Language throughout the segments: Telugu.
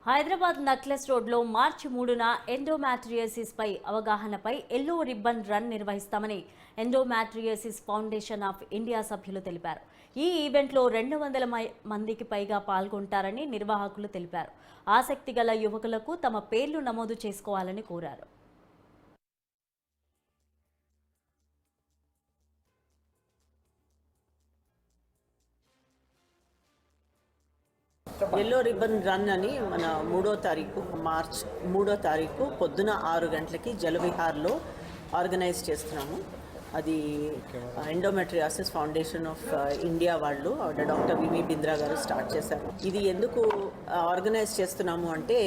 హైదరాబాద్ నక్లెస్ రోడ్లో మార్చి 3న ఎండోమాట్రియోసిస్పై అవగాహనపై ఎల్లో రిబ్బన్ రన్ నిర్వహిస్తామని ఎండోమాట్రియోసిస్ ఫౌండేషన్ ఆఫ్ ఇండియా సభ్యులు తెలిపారు. ఈ ఈవెంట్లో 200 మందికి పైగా పాల్గొంటారని నిర్వాహకులు తెలిపారు. ఆసక్తి గల యువకులకు తమ పేర్లు నమోదు చేసుకోవాలని కోరారు. ఎల్లో రిబ్బన్ రన్ అని మన మార్చ్ 3 పొద్దున 6 గంటలకి జలవిహార్లో ఆర్గనైజ్ చేస్తున్నాము. అది ఎండోమెట్రియాసిస్ ఫౌండేషన్ ఆఫ్ ఇండియా వాళ్ళు డాక్టర్ విమి బింద్రా గారు స్టార్ట్ చేశారు. ఇది ఎందుకు ఆర్గనైజ్ చేస్తున్నాము అంటే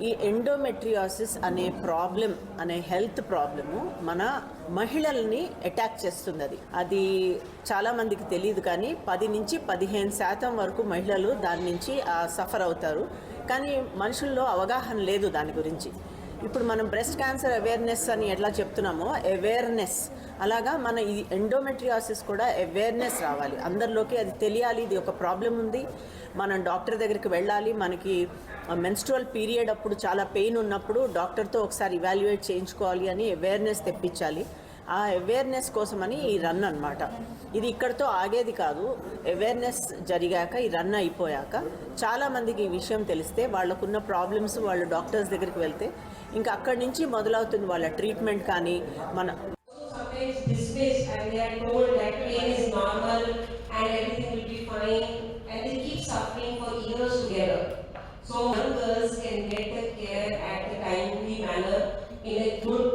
ఈ ఎండోమెట్రియాసిస్ అనే ప్రాబ్లం అనే హెల్త్ ప్రాబ్లము మన మహిళల్ని అటాక్ చేస్తుంది. అది చాలామందికి తెలియదు, కానీ 10 నుంచి 15% వరకు మహిళలు దాని నుంచి సఫర్ అవుతారు. కానీ మనుషుల్లో అవగాహన లేదు దాని గురించి. ఇప్పుడు మనం బ్రెస్ట్ క్యాన్సర్ అవేర్నెస్ అని ఎట్లా చెప్తున్నామో అవేర్నెస్, అలాగా మన ఈ ఎండోమెట్రియాసిస్ కూడా అవేర్నెస్ రావాలి అందరిలోకి. అది తెలియాలి, ఇది ఒక ప్రాబ్లం ఉంది, మనం డాక్టర్ దగ్గరికి వెళ్ళాలి. మనకి మెన్స్ట్రువల్ పీరియడ్ అప్పుడు చాలా పెయిన్ ఉన్నప్పుడు డాక్టర్తో ఒకసారి ఇవాల్యుయేట్ చేయించుకోవాలి అని అవేర్నెస్ తెప్పించాలి. ఆ అవేర్నెస్ కోసమని ఈ రన్ అన్నమాట. ఇది ఇక్కడితో ఆగేది కాదు. అవేర్నెస్ జరిగాక, ఈ రన్ అయిపోయాక చాలామందికి ఈ విషయం తెలిస్తే వాళ్ళకున్న ప్రాబ్లమ్స్ వాళ్ళు డాక్టర్స్ దగ్గరికి వెళ్తే ఇంకా అక్కడి నుంచి మొదలవుతుంది వాళ్ళ ట్రీట్మెంట్. కానీ మన So young girls can get the care at the timely manner in a good